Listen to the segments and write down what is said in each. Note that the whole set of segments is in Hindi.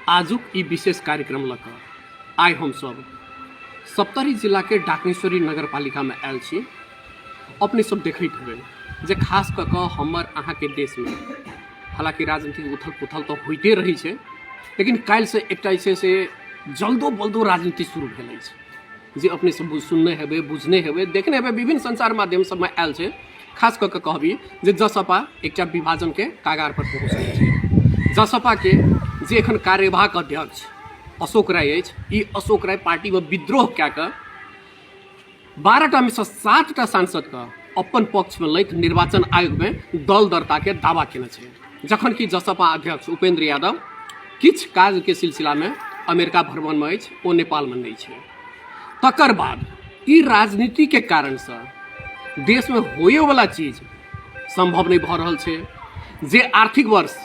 आजुक ई विशेष कार्यक्रम लऽ कऽ आइ हम सब सप्तरी जिला के डाकनेश्वरी नगर पालिका में आयल छी। अपने सब देखैत हेबै जे खास कऽ कऽ हमर अहाँ के देश में हालांकि राजनीतिक उथल पुथल तो होइते रही है, लेकिन काल्हि से एकटा जे छै से जल्दो बल्दो राजनीति शुरू भेल अछि जे अपने सब सुनने हेबै, बुझने हेबै, देखने हेबै, विभिन्न संचार माध्यम सब में आयल छै। खास कऽ कऽ कहबी जे जसपा एकटा विभाजन के कागार पर पहुँचल छै। जसपा के जे एखन कार्यवाहक अध्यक्ष अशोक राय अछि, ई अशोक राय पार्टी में विद्रोह कए कऽ 12टा में से 7टा सांसद के अपन पक्ष में लैत निर्वाचन आयोग में दल दरता के दावा केने छै, जखन कि जसपा अध्यक्ष उपेंद्र यादव किछ काज के सिलसिला में अमेरिका भ्रमण में अछि, ओ नेपाल में नहीं छै। तकर बाद ई राजनीति के कारण से देश में होए वाला चीज संभव नहीं भ रहल छै। जे आर्थिक वर्ष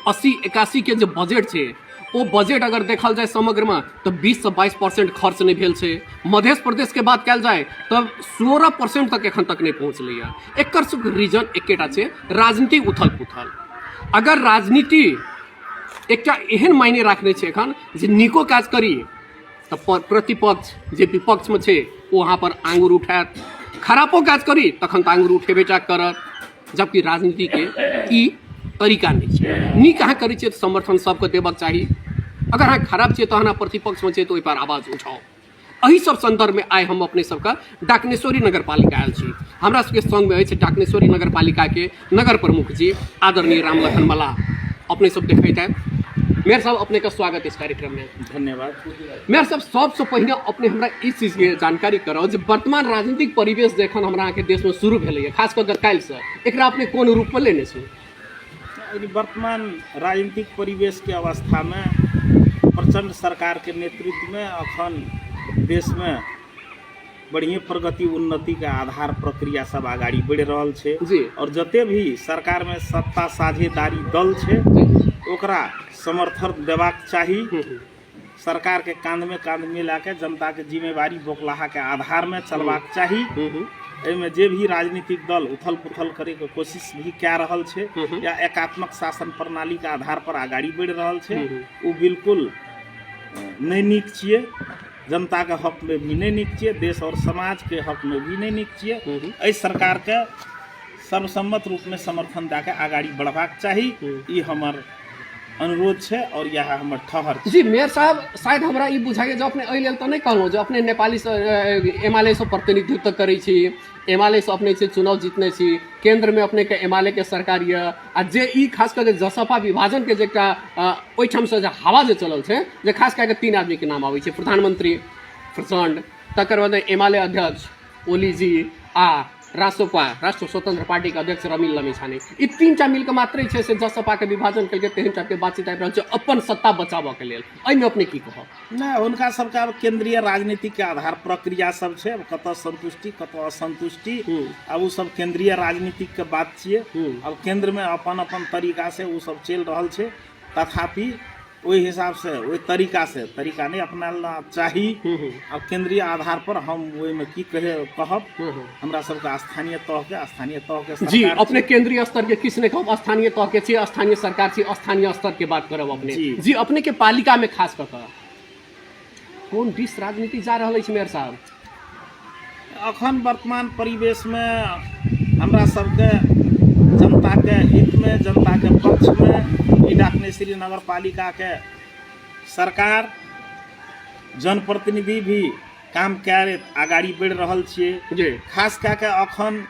80-81 के जो बजट छै, वो बजट अगर देखल जाए समग्र में तो 20 से 22% खर्च नहीं भेल छै। मध्य प्रदेश के बात कल जाए तो 16% तक एखन तक नहीं पहुँचलैया। एकर सबके रीजन एकेटा छै, राजनीतिक उथल पुथल। अगर राजनीति एकटा एहन मायने राखने छै एखन जे नीको काज करी तो प्रतिपक्ष जे विपक्ष में छै वो वहाँ पर आंगुर उठायत, खराबो काज करी तखन तो आंगुर उठेबेटा करत, जबकि राजनीति के ई तरीका नहीं छै। नीक अहाँ करै छियै तो समर्थन सबके देबक चाही, अगर अहाँ खराब छियै तो अहाँ प्रतिपक्ष में छियै तो ओहि पर आवाज उठाओ। एही सब संदर्भ में आइ हम अपने सबका डाकनेश्वरी नगर पालिका आयल छी। हमरा सबके संग में अछि डाकनेश्वरी नगर पालिका के नगर प्रमुख जी आदरणीय रामलखन मला। अपने सब देखैत हैं मेयर साहब, अपने का स्वागत इस कार्यक्रम में। धन्यवाद। मेयर साहब, सबसे पहले अपने हमरा इस चीज के जानकारी कराओ जे वर्तमान राजनीतिक परिवेश जखन हमरा अहाँ के देश में शुरू भेलैया, खास कर काल्हि से एकरा अपने कोन रूप में लेने छी? वर्तमान राजनीतिक परिवेश के अवस्था में प्रचंड सरकार के नेतृत्व में अखन देश में बढ़िया प्रगति उन्नति के आधार प्रक्रिया सब आगाड़ी बढ़ रहल छै जी। और जते भी सरकार में सत्ता साझेदारी दल छै ओकरा समर्थन देबाक चाही। सरकार के कांध में कांध मिला के जनता के जिम्मेवारी बोखलाहा के आधार में चलबाक चाही। एहिमे जे भी राजनीतिक दल उथल पुथल करे के कोशिश भी कए रहल छै या एकात्मक शासन प्रणाली के आधार पर आगाड़ी बढ़ रहल छै, वो बिल्कुल नहीं नीक छियै। जनता के हक में भी नहीं नीक छियै, देश और समाज के हक में भी नहीं नीक छियै। एहि सरकार के सर्वसम्मत रूप में समर्थन दे के आगाड़ी बढ़बाक चाही, ई हमर अनुरोध है और यह हमर ठहर जी। मेयर साहब, शायद हमरा ई बुझाइए जो अपने एहि लेल तो नहीं कहलहुँ, जो अपने नेपाली से एमाले से प्रतिनिधित्व करै छी, एमाले से अपने से चुनाव जीतने छी, केंद्र में अपने के एमाले के सरकार ये, आ जे ई खास कर जसपा विभाजन के जे ओहिठाम से हवा जे चलल छै, जे खास करके 3 आदमी के नाम आबै छै, प्रधानमंत्री प्रचंड, तकर बाद एमाले अध्यक्ष ओली जी आ राष्ट्रपा राष्ट्र स्वतंत्र पार्टी के अध्यक्ष रमील लम्छानी, ई 3टा मिलकर मात्र छै से जसपा के विभाजन के तेहन टाइप के बातचीत आबि रहल छै अपन सत्ता बचाबऽ के लेल। एहिमे अपने की कहब? नहीं, हुनका सबके अब केंद्रीय राजनीति के आधार प्रक्रिया सब छै, कतऽ संतुष्टि कतऽ असंतुष्टि, अब वो सब केंद्रीय राजनीतिक के बात छियै। अब केंद्र में अपन अपन तरीका से वो सब चल रहल छै, तथापि ओहि हिसाब से ओहि तरीका नहीं अपनाना चाही। अब केंद्रीय आधार पर हम ओहि में की कहब, हमरा सबके स्थानीय तह के जी, अपने केंद्रीय स्तर के किसने कहब, स्थानीय तह के छियै, स्थानीय सरकार छियै, स्थानीय स्तर के बात करब अपने जी। अपने के पालिका में खास कऽ कोन दिस राजनीति जा रहल अछि मेयर साहब? अखन वर्तमान परिवेश में हमरा सबके जनता के हित में, जनता के पक्ष में डाकनेश्वरी नगर पालिका के सरकार जनप्रतिनिधि भी काम करैत आगाड़ी बढ़ रहल छियै। खास कए के अखन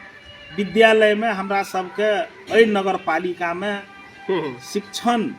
विद्यालय में हमरा सबके एहि नगर पालिका में शिक्षण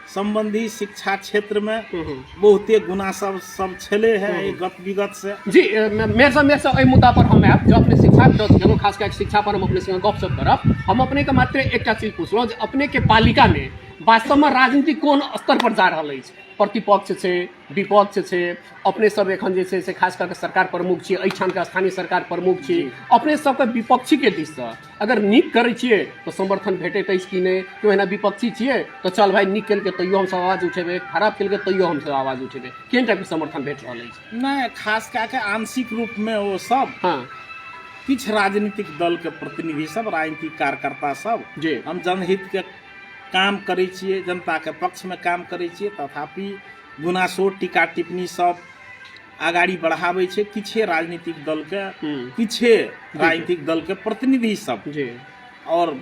संबंधी शिक्षा क्षेत्र में बहुते गुना सब छले है गत विगत से जी। मेयर साहब, एहि मुद्दा पर हम आयब, जो अपने शिक्षा के खास कर शिक्षा पर हम अपने संग गपशप करब। हम अपने के मात्र एकटा चीज पूछलहुँ, अपने के पालिका में वास्तव में राजनीति कोन स्तर पर जा रहल अछि? प्रतिपक्ष छै, विपक्ष छै, अपने सब एखन जे छै से खास करके सरकार प्रमुख छियै, एहिठाम के स्थानीय सरकार प्रमुख छी, अपने सबके विपक्षी के दिश से अगर नीक करै छियै तो समर्थन भेटैत अछि कि नहीं? क्यों एना विपक्षी छियै तो चल भाई नीक केलकै तैयो हमसब आवाज उठेबै, खराब केलकै तैयो हमसब आवाज उठेबै, केहन टाइप के समर्थन भेट रहल अछि? नहीं, खास कए के आंशिक रूप में वो सब किछ राजनीतिक दल के प्रतिनिधि सब, राजनीतिक कार्यकर्ता सब, हम जनहित के काम करै छियै, जनताके पक्षमे काम करै छियै, तथापि गुनासो टीका टिप्पणी सब आगाड़ी बढ़ाबै छै किछे राजनीतिक दलके, किछे राजनीतिक दलके प्रतिनिधि सब। जी। और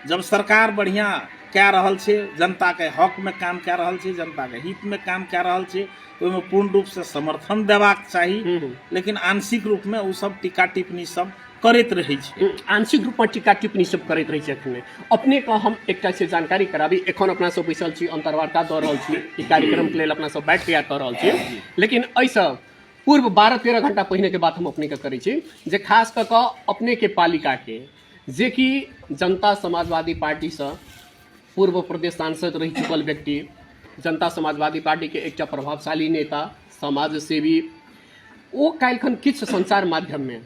जब सरकार बढ़िया कए रहल छै, जनताके हकमे काम कए रहल छै, जनताके हितमे काम कए रहल छै, ओहिमे पूर्ण रूपसँ समर्थन देबाक चाही। लेकिन आंशिक रूपमे ओ सब टीका टिप्पणी सब करैत रहै छै। आंशिक रूपमे टीका टिप्पणी सब करैत रहै छथिन। अपनेके हम एकटा से जानकारी कराबी, एखन अपना सब बैसल छी, अंतर्वार्ता दऽ रहल छी, ई कार्यक्रमके लेल अपना सब बैठ तैयार कऽ रहल छी। लेकिन एहिसँ पूर्व 12-13 घंटा पहिनेके बात हम अपनेके करै छी, जे खास कऽ कऽ अपनेके पालिकाके जे कि जनता समाजवादी पार्टीसँ पूर्व प्रदेश सांसद रहि चुकल व्यक्ति, जनता समाजवादी पार्टीके एकटा प्रभावशाली नेता, समाजसेवी, ओ काल्हिखन किछु संचार माध्यममे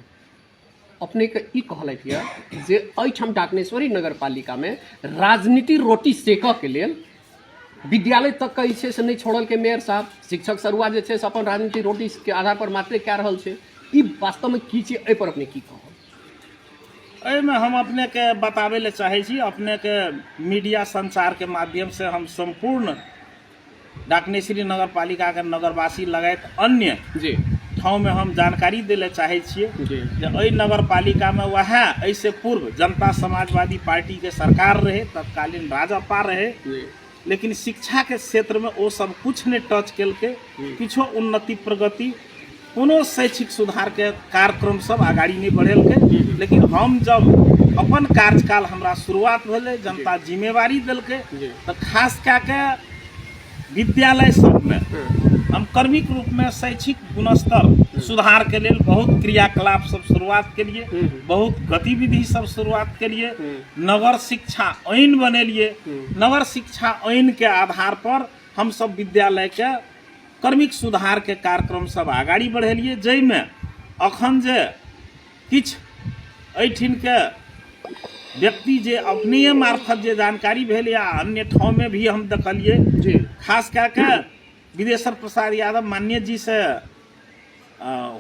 अपनेके ई कहलथि यऽ जे एहिठाम डाकनेश्वरी नगरपालिकामे राजनीति रोटी सेकऽके लेल विद्यालय तक के छै से नहीं छोड़ल के मेयर साहब, शिक्षक सरुआ जे छै से अपन राजनीति रोटी के आधार पर मात्रे कए रहल छै। ई वास्तवमे की छै, एहि पर अपने की कहब? एहिमे हम अपनेके बताबै लए चाहै छी, अपनेके मीडिया संचारके माध्यमसँ हम सम्पूर्ण डाकनेश्वरी नगरपालिकाके नगरवासी लगायत अन्य जी ठाउँमे हम जानकारी दै लए चाहै छियै जी जे एहि नगरपालिकामे वएह एहिसँ पूर्व जनता समाजवादी पार्टीके सरकार रहे, तत्कालीन राजपा रहे, लेकिन शिक्षा के क्षेत्र में वो सब कुछ नहीं टच केलकै, किछो उन्नति प्रगति कोनो शैक्षिक सुधार के कार्यक्रम सब आगाड़ी नहीं बढ़ेलकै। लेकिन हम जब अपन कार्यकाल हमरा शुरुआत भेलै, जनता जिम्मेवारी देलकै, तो खास कए के विद्यालय सब में हम कर्मिक रूप में शैक्षिक गुणस्तर सुधार के लिए बहुत क्रियाकलाप सब शुरुआत के लिए, बहुत गतिविधि सब शुरुआत के लिए, नगर शिक्षा आइन बनेलिए। नगर शिक्षा आइन के आधार पर हम सब विद्यालय के कर्मिक सुधार के कार्यक्रम सब आगाड़ी बढ़ेलिए, जैमे अखन जे किछ एठिन के व्यक्ति जे अपने मार्फत जे जानकारी भेल या अन्य ठाव में भी हम देखलिए, खास करके विदेश्वर प्रसाद यादव माननीय जी से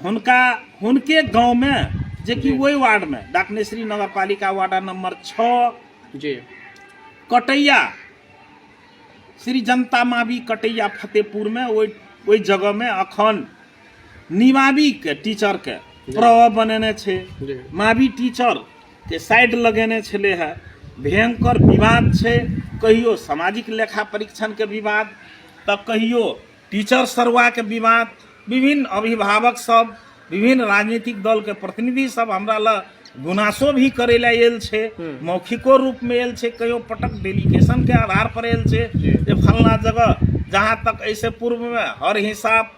हुनके गांव में जे कि वही वार्ड में डाकनेश्वरी नगरपालिका वार्ड नंबर 6 जी कटैया श्री जनता मावी कटैया फतेहपुर में वही जगह में अखन निमावी के टीचर के प्रभाव बनेने छे, मावी टीचर के साइड लगेने छले है। भयंकर विवाद छे, कहियो सामाजिक लेखा परीक्षण के विवाद, तब कहियो टीचर सरवा के विवाद, विभिन्न अभिभावक सब, विभिन्न राजनीतिक दल के प्रतिनिधि सब हमरा ल गुनासो भी करे ला आयल छे, मौखिको रूप में आयल छे, कहियो पटक डेलीगेशन के आधार पर आयल छे जे फलना जगह जहाँ तक ऐसे पूर्व में हर हिसाब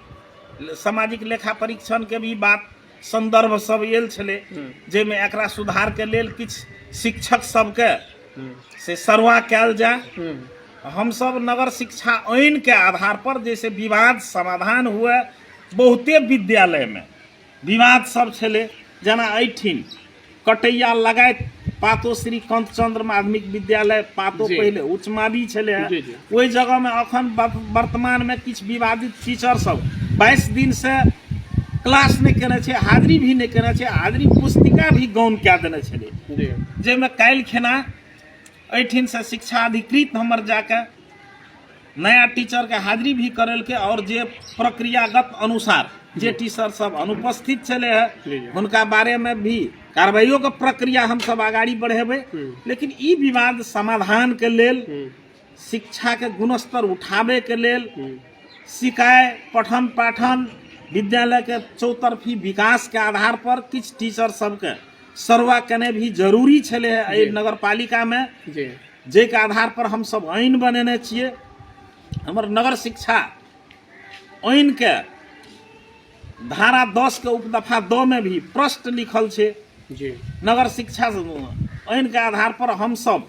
सामाजिक लेखा परीक्षण के भी बात संदर्भ सब आयल छले, जेमे एकरा सुधार के लेल किछ शिक्षक सबके से सरवा कैल जाए। हम सब नगर शिक्षा आइन के आधार पर जैसे विवाद समाधान हुए, बहुते विद्यालय में विवाद सब छले, जना ऐठिन कटैया लगायत पातो श्री कंतचंद्र माध्यमिक विद्यालय पातो पहले उच्च मावी छले, वही जगह में अखन वर्तमान में किछ विवादित टीचर सब 22 दिन से क्लास नहीं केने छे, हाजिरी भी नहीं केने छे, हाजिरी पुस्तिका भी गौन क्या देने छे, जेमे काल्हि खेना ऐठिन से शिक्षा अधिकृत हमर जाके नया टीचर के हाजिरी भी करेल के, और जे प्रक्रियागत अनुसार जे टीचर सब अनुपस्थित चले है उनका बारे में भी कार्रवाइयों का प्रक्रिया हम सब आगाड़ी बढ़ेबे। लेकिन ई विवाद समाधान के लेल, शिक्षा के गुणस्तर उठावे के लेल, सिकाय पठन पाठन विद्यालय के चौतरफी विकास के आधार पर किछ टीचर सबके सरवा केने भी जरूरी छले है नगर पालिका में, जे के आधार पर हम सब आइन बनेने छिए। हमर नगर शिक्षा आइन के धारा 10 के उपदफा 2 में भी प्रश्न लिखल छे, नगर शिक्षा आइन के आधार पर हम सब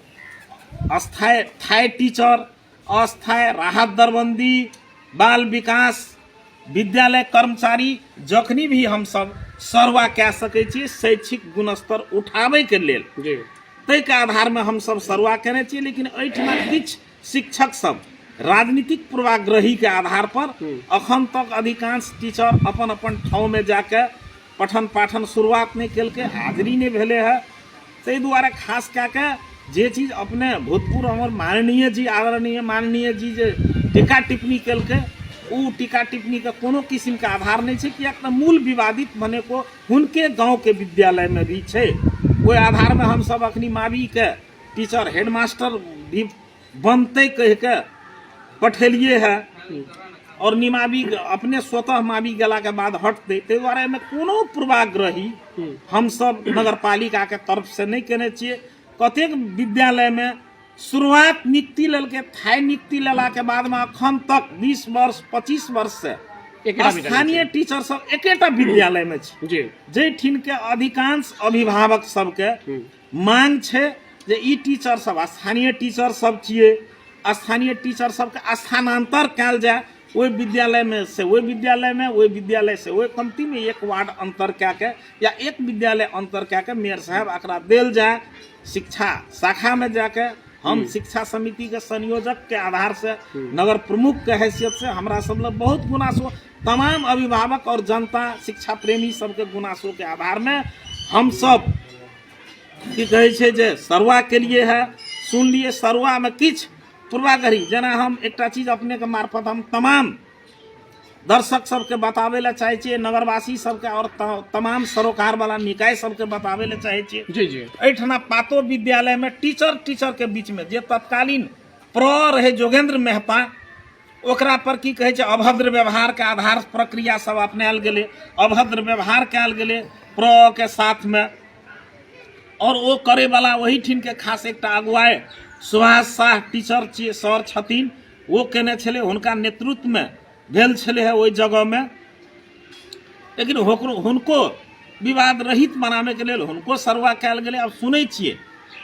अस्थायी टीचर, अस्थायी राहत दरबंदी, बाल विकास, विद्यालय कर्मचारी जखनी भी हम सब सरवा कह सके छी शैक्षिक गुणस्तर उठावे के लेल, तै के आधार में हम सब सरवा केने छी। लेकिन एठिना किछ शिक्षक सब राजनीतिक पूर्वाग्रही के आधार पर अखन तक अधिकांश टीचर अपन अपन ठाव में जाके पठन पाठन शुरुआत नहीं केलके, हाजिरी नहीं भेले है। तै दुआरे खास कए के जे चीज अपने भूतपूर्व हमर माननीय जी आदरणीय माननीय जी जे टीका टिप्पणी केलकै उ टीका टिप्पणी के कोनो किस्म के आधार नहीं है कि तो मूल विवादित बने को हुनके गांव के विद्यालय में भी है। ओहि आधार में हम सब अखनी मावी के टीचर हेडमास्टर भी बनते कह के पठेलिए है और निमावी अपने स्वतः मावी गेला के बाद हटते ते दुआरे में कोनो पूर्वाग्रही हम सब नगर पालिका के तरफ से नहीं केने छिए। कतेक विद्यालय में शुरुआत नियुक्ति लेलकै थाई नियुक्ति लेला के बाद में अखन तक 20 वर्ष 25 वर्ष से स्थानीय टीचर सब एकेटा विद्यालय में छै जे ठिन के अधिकांश अभिभावक सबके मांग छै जे ई टीचर सब स्थानीय टीचर सब छिए स्थानीय टीचर सबके स्थानांतर कयल जाए ओहि विद्यालय में से ओहि विद्यालय में ओहि विद्यालय से ओहि कमती में एक वार्ड अंतर कए के या एक विद्यालय अंतर कए के मेयर साहब एकरा देल जाए शिक्षा शाखा में जाके हम शिक्षा समिति के संयोजक के आधार से नगर प्रमुख के हैसियत से हमरा सब लोग बहुत गुनासो तमाम अभिभावक और जनता शिक्षा प्रेमी सबके गुनासो के आधार में हम सब की कहे छे जे सरवा के लिए है सुन लिए सरवा में किछ पूर्वाग्रही जेना हम एकटा चीज अपने के मार्फत हम तमाम दर्शक सबके बतावे ला चाहे छिए नगरवासी सबके और तमाम सरोकार वाला निकाय सबके बतावे ला चाहे छिए जी जी एठना पातो विद्यालय में टीचर के बीच में जे तत्कालीन रहे जोगेंद्र मेहता ओकरा पर की कहे छै अभद्र व्यवहार के आधार प्रक्रिया सब अपनायल गेले अभद्र व्यवहार कयल गेले के साथ में और वो करे वाला वही ठिन के खास एकटा अगुवाई सुभाष शाह टीचर छिए सर छथिन वो केने छले हुनका नेतृत्व में भेल छले है ओहि जगह में लेकिन हुनको विवाद रहित बनाने के लिए हुनको सरवा कयल गेले। अब सुनै छिए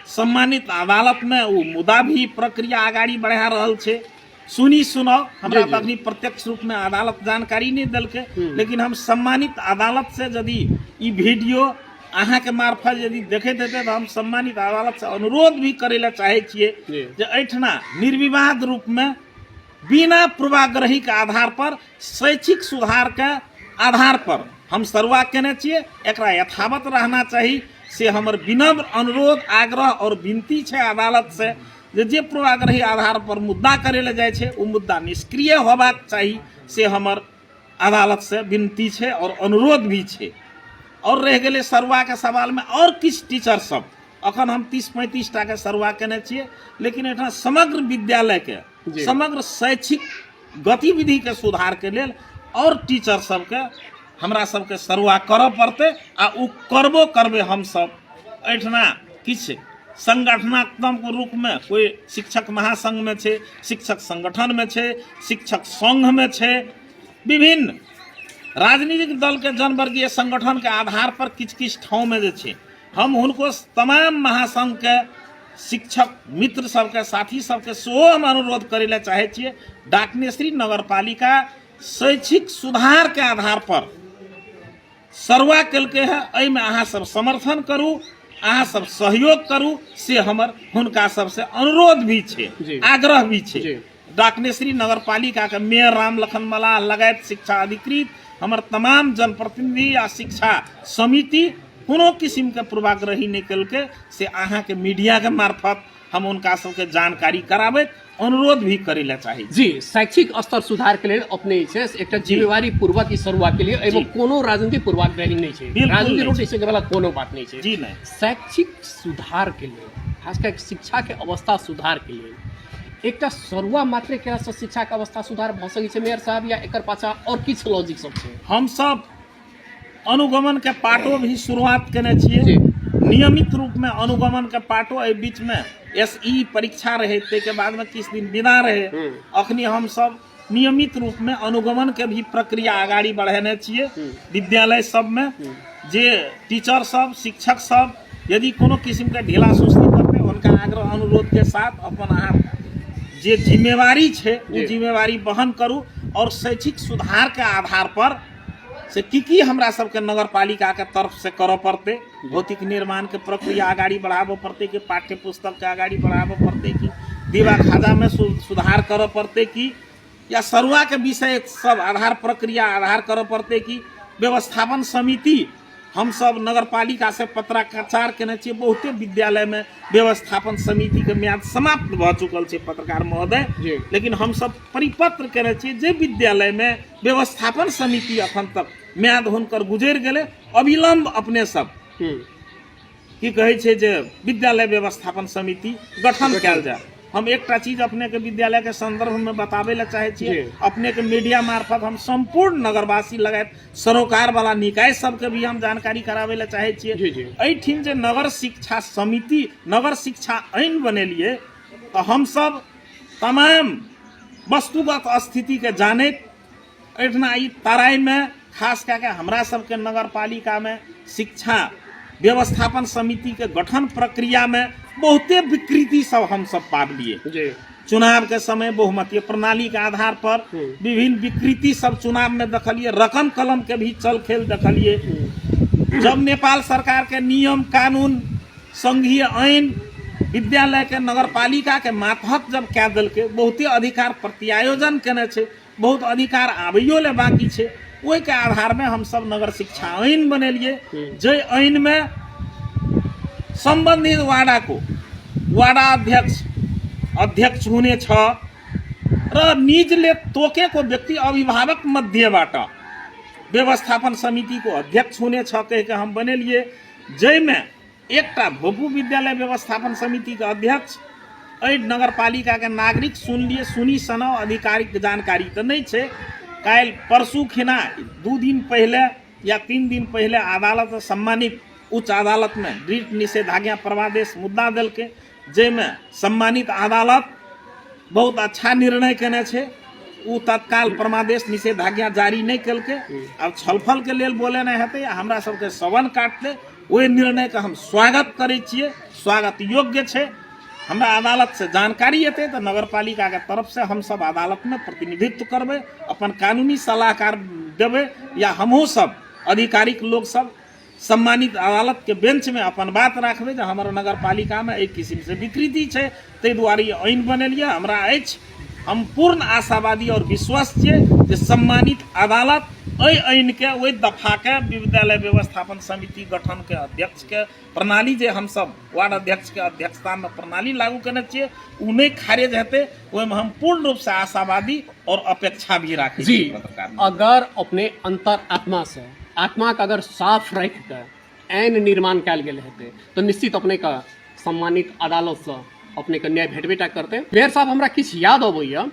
सम्मानित अदालत में वो मुद्दा भी प्रक्रिया आगाड़ी बढ़ा रहल छे सुनी सुनाओ हमरा अभी प्रत्यक्ष रूप में अदालत जानकारी नहीं देलकै लेकिन हम सम्मानित अदालत से यदि ई वीडियो अहाँ के मार्फत यदि देखैत हेतै तो हम सम्मानित अदालत से अनुरोध भी करे ला चाहे छिए जे एठना निर्विवाद रूप में बिना पूर्वाग्रही के आधार पर शैक्षिक सुधार के आधार पर हम सरवा केने छिए एकरा यथावत रहना चाहिए से हमर विनम्र अनुरोध आग्रह और विनती है अदालत से जे पूर्वाग्रही आधार पर मुद्दा करे ले जाए छे वो मुद्दा निष्क्रिय होबाक चाहिए से हमर अदालत से विनती है और अनुरोध भी है। और रह गए सरवा के सवाल में और किछ टीचर सब अखन हम 30-35 टा के सरवा केने छिए लेकिन एठा समग्र विद्यालय के समग्र शैक्षिक गतिविधि के सुधार के लेल और टीचर सबके हमरा सबके सरवा करऽ पड़ते आ उ करबो करबे हम सब एठना किछ संगठनात्मक रूप में कोई शिक्षक महासंघ में छे शिक्षक संगठन में छे शिक्षक संघ में छे विभिन्न राजनीतिक दल के जनवर्गीय संगठन के आधार पर किछ ठाव में जे छे हम हुनको तमाम महासंघ के शिक्षक मित्र सबके साथी सबके सेहो हम अनुरोध करे ला चाहे छिए डाकनेश्वरी नगर पालिका शैक्षिक सुधार के आधार पर सरवा केलकै है एहि में अहाँ सब समर्थन करू अहाँ सब सहयोग करू से हमर हुनका सबसे अनुरोध भी छे आग्रह भी छे। डाकनेश्वरी नगर पालिका के मेयर राम लखन मलाह लगायत शिक्षा अधिकृत हमर तमाम जनप्रतिनिधि या शिक्षा समिति कोनो किस्म के पूर्वाग्रही नहीं केलकै से अहाँ के मीडिया के मार्फत हम उनका सबके जानकारी कराबे अनुरोध भी करे ला चाहिए। जी शैक्षिक स्तर सुधार के लिए अपने एक जिम्मेवारी पूर्वक ई शुरुआत के लिए एवं कोनो राजनीतिक पूर्वाग्रही नहीं है राजनीति रोटी से वाला कोनो बात नहीं है जी नहीं शैक्षिक सुधार के लिए खासकर शिक्षा के अवस्था सुधार के लिए एक सरवा मात्र केला से शिक्षा के अवस्था सुधार भ सकै छै मेयर साहब या एकर पाछा और किछ लॉजिक सब छै। हम सब अनुगमन के पाठो भी शुरुआत केने छिए नियमित रूप में अनुगमन के पाठो ए बीच में एसई परीक्षा रहे ते के बाद में किछ दिन विदा रहे अखनी हम सब नियमित रूप में अनुगमन के भी प्रक्रिया आगाड़ी बढ़ेने छिए विद्यालय सब में जे टीचर सब शिक्षक सब यदि कोनो किस्म के ढीला सुस्ती करते उनका आग्रह अनुरोध के साथ अपन अहाँ जे जिम्मेवारी है वो जिम्मेवारी वहन करूँ और शैक्षिक सुधार के आधार पर से की हमरा सबके नगर पालिका के तरफ से करऽ पड़ते भौतिक निर्माण के प्रक्रिया आगाड़ी बढ़ाबऽ पड़ते कि पाठ्य पुस्तक के आगाड़ी बढ़ाबऽ पड़ते कि दीवा खाजा में सुधार करऽ पड़ते कि या सरवा के विषय सब आधार प्रक्रिया आधार करऽ पड़ते कि व्यवस्थापन समिति हम सब नगर पालिका से पत्राचार केने छियै, बहुते विद्यालय में व्यवस्थापन समिति के म्याद समाप्त भ चुकल छै पत्रकार महोदय, लेकिन हम सब परिपत्र केने छियै जे विद्यालय में व्यवस्थापन समिति अखन तक म्याद हुनकर गुजरि गेलै, अविलंब अपने सब की कहै छै जे विद्यालय व्यवस्थापन समिति गठन कयल जाय। हम एकटा चीज अपने के विद्यालय के संदर्भ में बताबे ला चाहे छियै, अपने के मीडिया मार्फत हम संपूर्ण नगरवासी लगायत सरोकार वाला निकाय सबके भी हम जानकारी कराबे ला चाहे छियै। एहिठिन जे नगर शिक्षा समिति, नगर शिक्षा आइन बनेलिए तो हम सब तमाम वस्तुगत स्थिति के जानैत एहिठिना ई तराई में खास कऽ के हमरा सबके नगर पालिका में शिक्षा व्यवस्थापन समिति के गठन प्रक्रिया में बहुते विकृति सब हम सब पाबलिए। चुनाव के समय बहुमतीय प्रणाली के आधार पर विभिन्न विकृति सब चुनाव में देखलिए, रकम कलम के भी चल खेल देखलिए। जब नेपाल सरकार के नियम कानून संघीय आइन विद्यालय के नगर पालिका के मातहत जब कऽ देलकै, बहुते अधिकार प्रत्यायोजन केने छै, बहुत अधिकार आबैयो ले बाकी छै, ओहि के आधार में हम सब नगर शिक्षा आइन बनेलिए। जे आइन में संबंधित वार्डा को वार्डा अध्यक्ष हुने छ र निजले तोकेको व्यक्ति अभिभावक मध्येबाट व्यवस्थापन समिति को अध्यक्ष हुने छ कह के हम बनेलिए। जैमे एकटा भोपू विद्यालय व्यवस्थापन समिति के अध्यक्ष एहि नगर पालिका के नागरिक सुनलिए, सुनी सनो आधिकारिक जानकारी तो नहीं छै। काल परसू खिना 2 दिन पहले या 3 दिन पहले अदालत सम्मानित उच्च अदालत में रीट निषेधाज्ञा परमादेश मुद्दा देलकै, जैमे सम्मानित अदालत बहुत अच्छा निर्णय केने छै। उ तत्काल परमादेश निषेधाज्ञा जारी नहीं केलकै, अब छलफल के लेल बोले नहीं हेतै, हमरा सबके सवन काटतै। ओहि निर्णय के हम स्वागत करै छियै, स्वागत योग्य छै। हमरा अदालत से जानकारी एतै तो नगर पालिका के तरफ से हम सब अदालत में प्रतिनिधित्व करबै, अपन कानूनी सलाहकार देबै, या हमहूँ सब आधिकारिक लोग सब सम्मानित अदालत के बेंच में अपन बात रखबै जे हमर नगर पालिका में एक किस्म से विकृति छै, ताहि दुआरे आइन बनेलिए। हमरा अछि, हम पूर्ण आशावादी और विश्वास छियै जे सम्मानित अदालत एहि आइन के ओहि दफा के विद्यालय व्यवस्थापन समिति गठन के अध्यक्ष के प्रणाली जे हम सब वार्ड अध्यक्ष के अध्यक्षता में प्रणाली लागू केने छियै, उ नहीं खारिज हेतै। ओहिमे हम पूर्ण रूप से आशावादी और अपेक्षा भी राखै छी। अगर अपने अंतर आत्मा से आत्मा के अगर साफ रख के आइन निर्माण कयल गेल हेतै तो निश्चित अपने का सम्मानित अदालत से अपने के न्याय भेटबेटा करते। मेयर साहब, हमरा किछु याद अबैया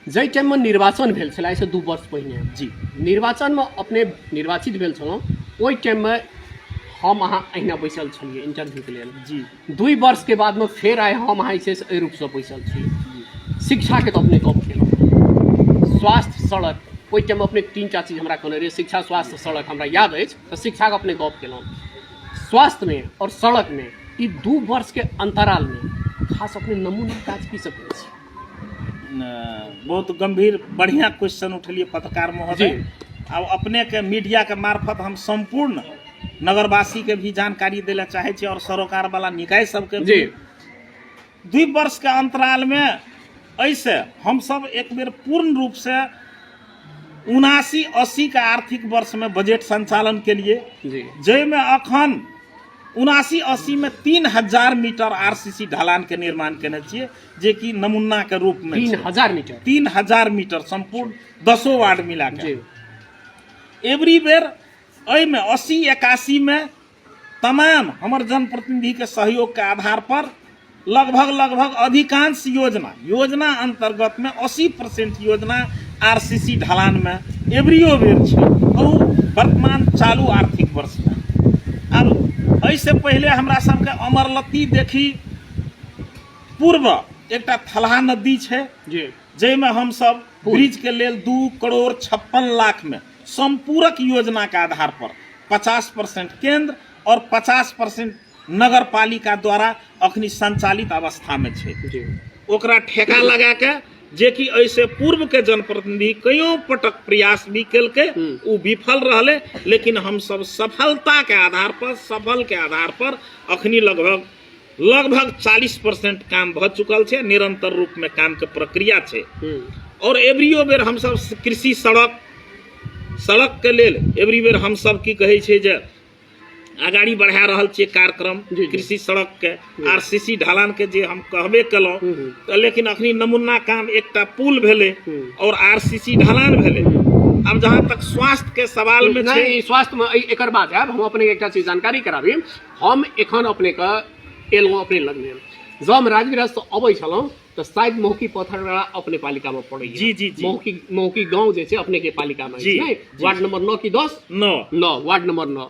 जाहि टाइम में निर्वाचन भेल छलै, ऐसे 2 वर्ष पहिने जी निर्वाचन में अपने निर्वाचित भेल छलहुँ, ओहि टाइम में हम अहाँ अहिना बैसल छलियै इंटरव्यू के लेल जी। 2 वर्ष के बाद में फेर आए हम अहाँ एहि रूप से बैसल छियै। शिक्षा के तो अपने गप केलहुँ, स्वास्थ्य सड़क ओहि टाइम अपने 3टा चीज हमरा कहने रहिए, शिक्षा स्वास्थ्य सड़क हमरा याद अछि, तो शिक्षा के अपने गप केलहुँ। स्वास्थ्य में और सड़क में ई 2 वर्ष के अंतराल में खास अपने नमूना काज की सब छै? बहुत गंभीर बढ़िया क्वेश्चन उठलिए पत्रकार महोदय। अब अपने के मीडिया के मार्फत हम संपूर्ण नगरवासी के भी जानकारी देला चाहे छी और सरोकार वाला निकाय सबके भी। 2 वर्ष के अंतराल में ऐसे हम सब एक बेर पूर्ण रूप से 79-80 के आर्थिक वर्ष में बजट संचालन के लिए, जैमे अखन 79-80 में 3000 मीटर आरसीसी ढलान के निर्माण केने छियै, जे कि नमूना के रूप में 3000 मीटर संपूर्ण 10 वार्ड मिला के। एवरी बेर में 80-81 में तमाम हमर जनप्रतिनिधि के सहयोग के आधार पर लगभग अधिकांश योजना अंतर्गत में 80% योजना आरसीसी ढलान में एवरियो बेर छै, और वर्तमान चालू आर्थिक वर्ष में। अब ऐसे पहले हमरा सबके अमरलत्ती देखी पूर्व एकटा थलहा नदी छै, जैमे हम सब ब्रिज के लेल 2,56,00,000 में संपूरक योजना के आधार पर 50% केंद्र और 50% नगर पालिका द्वारा अखनी संचालित अवस्था में छै, ओकरा ठेका लगा के, जे कि ऐसे पूर्व के जनप्रतिनिधि कईयों पटक प्रयास भी केलकै, उ विफल रहले। लेकिन हम सब सफलता के आधार पर अखनी लगभग 40% काम भ चुकल छै, निरंतर रूप में काम के प्रक्रिया छै। और एवरियो बेर हम सब कृषि सड़क के लेल एवरी बेर हम सब की कहै छै जे आगाड़ी बढ़ा रहल छियै कार्यक्रम जी। कृषि सड़क के आरसीसी ढलान के जे हम कहबे केलहुँ तऽ लेकिन अखनी नमूना काम एकटा पुल भेलै और आरसीसी ढलान भेलै। अब जहाँ तक स्वास्थ्य के सवाल में छै, नहीं स्वास्थ्य में एकर बात है। हम अपने एकटा चीज जानकारी कराबी। हम एखन अपने के एलहुँ अपने लगमे जब हम राजगिरा से अबै छलहुँ तऽ शायद महकी पथरगढ़ा अपने पालिका में पड़ै। जी जी जी। महकी गाँव जे छै अपने के पालिका में जी, छै, वार्ड नंबर 9 की 10 9 वार्ड नंबर 9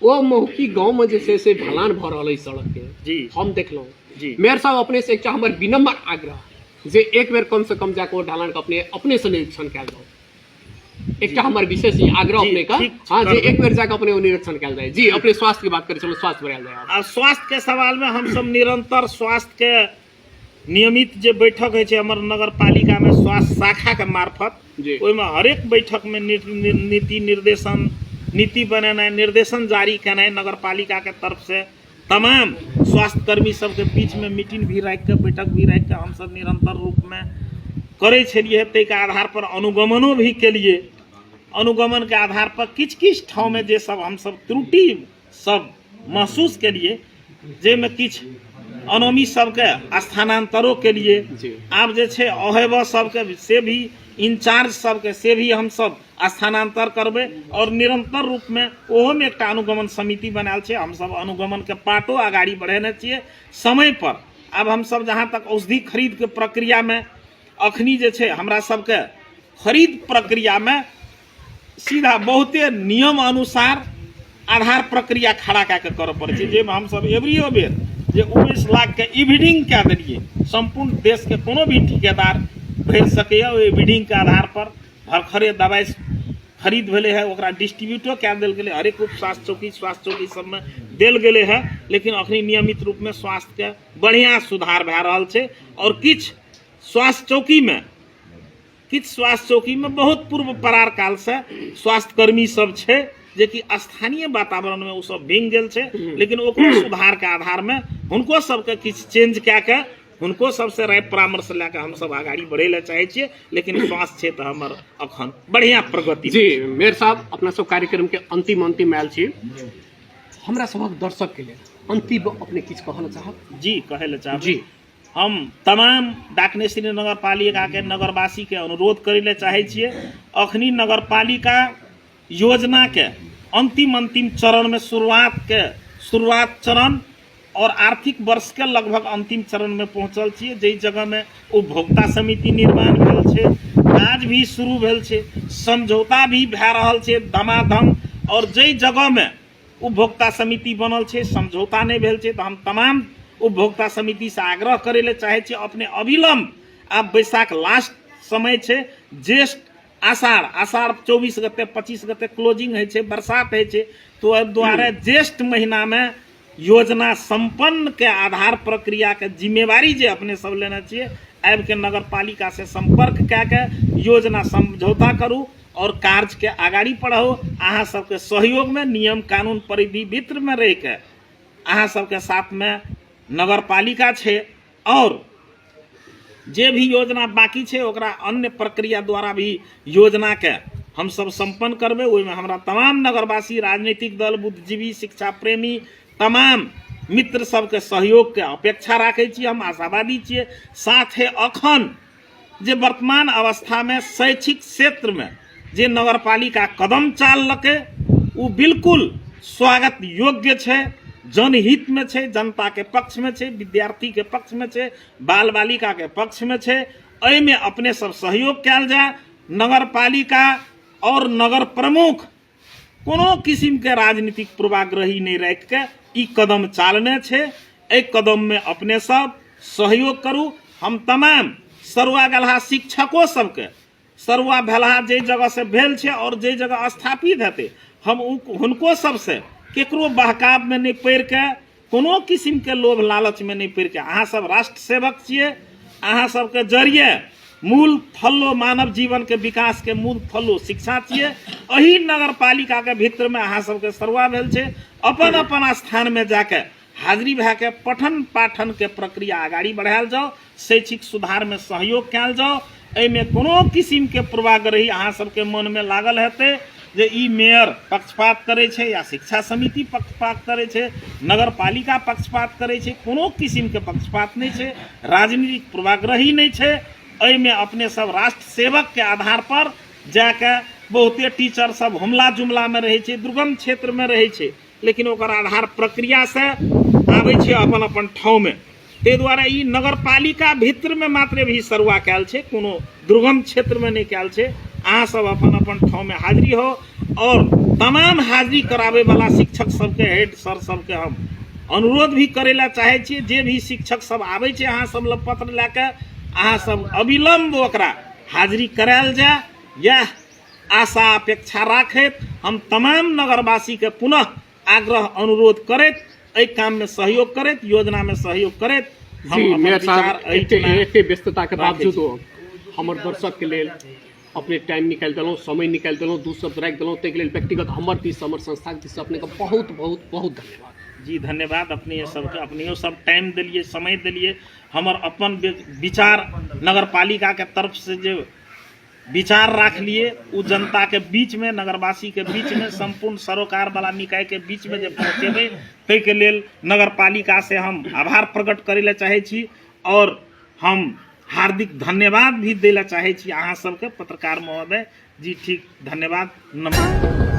वो महकी गाँव में जे छै से ढलान भऽ रहल है सड़क के। जी हम देखलहुँ जी। मेयर साहब अपने से एकटा हमर विनम्र आग्रह जे एक बेर कम से कम जाके ओ ढलान के अपने से निरीक्षण कयल जाओ। एकटा हमर विशेष आग्रह जी, अपने का। ठीक, हाँ जी, कर एक बेर जाके अपने निरीक्षण कयल जाए। जी अपने स्वास्थ्य की बात करें, चलो स्वास्थ्य बढ़ायल जाए। आ स्वास्थ्य के सवाल में हम सब निरंतर स्वास्थ्य के नियमित जे बैठक होइ छै हमर नगर पालिका में स्वास्थ्य शाखा के मार्फत, जी। ओहिमे हरेक बैठक में नीति निर्देशन, नीति बनेनाइ, निर्देशन जारी केनाइ नगर पालिका के तरफ से तमाम स्वास्थ्य कर्मी सबके बीच में मीटिंग भी राखि के, बैठक भी राखि के हम सब निरंतर रूप में करै छलिए। ताहिके आधार पर अनुगमनो भी केलिए। अनुगमन के आधार पर किछ किछ ठाव में जे सब हम सब त्रुटि सब महसूस केलिए, जेमे किछ अनोमी सबके स्थानांतरों के लिए जी। आब जे छै अहेबा सबके से भी इंचार्ज सबके से भी हम सब स्थानांतर करबै और निरंतर रूप में ओहो में एकटा अनुगमन समिति बनायल छै। हम सब अनुगमन के पार्टो आगाड़ी बढ़ेने छियै समय पर। आब हम सब जहाँ तक औषधि खरीद के प्रक्रिया में अखनी जे छै हमरा सबके खरीद प्रक्रिया में सीधा बहुते नियम अनुसार आधार प्रक्रिया खड़ा कए के करऽ पड़ै छै, जाहिमे हम सब एवरियो बेर जे 19 लाख के ई बिडिंग कए देलियै। संपूर्ण देश के कोनो भी ठेकेदार भरि सकैए ओहि बिडिंग के आधार पर भरखरे दवाई खरीद भेलै है, ओकरा डिस्ट्रीब्यूटो कए देल गेलै, हरेक उप स्वास्थ्य चौकी सबमे देल गेलै है। लेकिन अखनी नियमित रूप में स्वास्थ्य के बढ़िया सुधार भए रहल छै। और किछ स्वास्थ्य चौकी में बहुत पूर्व परार काल से स्वास्थ्य कर्मी सब छै जे कि स्थानीय वातावरण में ओ सब भींग गेल छै। लेकिन ओकरो सुधार के आधार में हुनको सबके किछ चेंज कए के हुनको सबसे राय परामर्श लए के हम सब आगाड़ी बढ़े ले चाहे छियै। लेकिन स्वास्थ्य क्षेत्र हमर अखन बढ़िया प्रगति। जी मेयर साहब, अपना सब कार्यक्रम के अंतिम आयल छी। हमरा सबक दर्शक के लिए अंतिम अपने किछ कहना चाहब? जी कहे ले चाहब जी। हम तमाम डाकनेश्वरी नगर पालिका के नगरवासी के अनुरोध करे ले चाहे छियै, अखनी नगर पालिका योजना के अंतिम चरण में शुरुआत चरण और आर्थिक वर्ष के लगभग अंतिम चरण में पहुंचल छियै। जई जगह में उपभोक्ता समिति निर्माण भेल छै, काज भी शुरू भेल छै, समझौता भी भए रहल छै धमाधम। और जई जगह में उपभोक्ता समिति बनल छै समझौता नहीं भेल छै, तो हम तमाम उपभोक्ता समिति से आग्रह करे ले चाहे छियै अपने अविलंब। आब बैसाख लास्ट समय छै, ज्येष्ठ आषाढ़ 24 गते 25 गते क्लोजिंग है छै, बरसात है छै, तो एहि दुआरे ज्येष्ठ महीना में योजना संपन्न के आधार प्रक्रिया के जिम्मेवारी जे अपने सब लेना चाहिए, आबि के नगर पालिका से संपर्क कए के योजना समझौता करू और कार्य के आगाड़ी बढ़ाओ। अहाँ सबके सहयोग में नियम कानून परिधि भीतर में रह के अहाँ सबके साथ में नगर पालिका छै। और जे भी योजना बाकी छै ओकरा अन्य प्रक्रिया द्वारा भी योजना के हम सब संपन्न करबै। ओहिमे हमरा तमाम नगरवासी, राजनीतिक दल, बुद्धिजीवी, शिक्षा प्रेमी, तमाम मित्र सबके सहयोग के अपेक्षा राखै छी। हम आशावादी छियै। साथे अखन जे वर्तमान अवस्था में शैक्षिक क्षेत्र में जे नगर पालिका कदम चाललकै ओ बिल्कुल स्वागत योग्य छै, जनहित में छै, जनता के पक्ष में छै, विद्यार्थी के पक्ष में छै, बाल बालिका के पक्ष में छै। एहिमे अपने सब सहयोग कयल जाए। नगर पालिका और नगर प्रमुख कोनो किस्म के राजनीतिक पूर्वाग्रही नहीं राखि के ई कदम चालने छै। एहि कदम में अपने सब सहयोग करू। हम तमाम सरुआ गलहा शिक्षकों सबके सरुआ भेलहा जे जगह से भेल छै और जे जगह स्थापित हेतै हम हुनको सबसे केकरो बहकाव में नहीं पड़ि के, कोनो किस्म के लोभ लालच में नहीं पड़ि के, अहाँ सब राष्ट्र सेवक छियै। अहाँ सबके जरिए मूल थल्लो मानव जीवन के विकास के मूल थल्लो शिक्षा छियै। एही नगर पालिका के भीतर में अहाँ सबके सरुआ भेल छै। अपन अपन स्थान में जाके हाजिरी भए के पठन पाठन के प्रक्रिया आगाड़ी बढ़ायल जाओ, शैक्षिक सुधार में सहयोग कयल जाओ। एहिमे कोनो किस्म के पूर्वाग्रही अहाँ सबके मन में लागल हेतै जे ई मेयर पक्षपात करे छै या शिक्षा समिति पक्षपात करे छै, नगर पालिका पक्षपात करे छै, कोनो किस्म के पक्षपात नहीं छै, राजनीतिक पूर्वाग्रही नहीं छै। एहिमे अपने सब राष्ट्र सेवक के आधार पर जाके बहुते टीचर सब हमला जुमला में रहे छै, दुर्गम क्षेत्र में रहे छै, लेकिन ओकर आधार प्रक्रिया से आबै छै अपन अपन ठाव में। ताहि दुआरे ई नगर पालिका भीतर में मात्र भी सरुआ कैल छै, कोनो दुर्गम क्षेत्र में नहीं कैल छै। अहाँ सब अपन अपन ठाव में हाजिरी हो और तमाम हाजिरी करावे वाला शिक्षक सबके हेड सर सबके हम अनुरोध भी करे ला चाहे छी, जे भी शिक्षक सब आबै छै अहाँ सब लग पत्र लेके अहाँ सब अविलंब ओकरा हाजिरी करायल जाए। यह आशा अपेक्षा राखैत हम तमाम नगरवासी के पुनः आग्रह अनुरोध करैत एहि काम में सहयोग करैत, योजना में सहयोग करैत हम जी अपन मेयर विचार साहब एहिठिना एते व्यस्तता के राखै बावजूद छी। हमर दर्शक के लेल अपने टाइम निकाल दिलौं, समय निकाल दिलौं, दू शब्द राखि दिलौं, ताहि के लेल व्यक्तिगत हमर दिस हमर संस्था के दिस अपने के बहुत बहुत बहुत धन्यवाद। जी धन्यवाद। अपने सबके अपने सब टाइम दिलिए, समय दिलिए, हमर अपन विचार नगर पालिका के तरफ से जो विचार राख लिए उ जनता के बीच में, नगरवासी के बीच में, संपूर्ण सरोकार वाला निकाय के बीच में जब पहुँचेबे ताहि के लेल नगर पालिका से हम आभार प्रकट करे ला चाहे छी और हम हार्दिक धन्यवाद भी दे ला चाहे छी अहाँ सबके पत्रकार महोदय जी। ठीक, धन्यवाद, नमस्कार।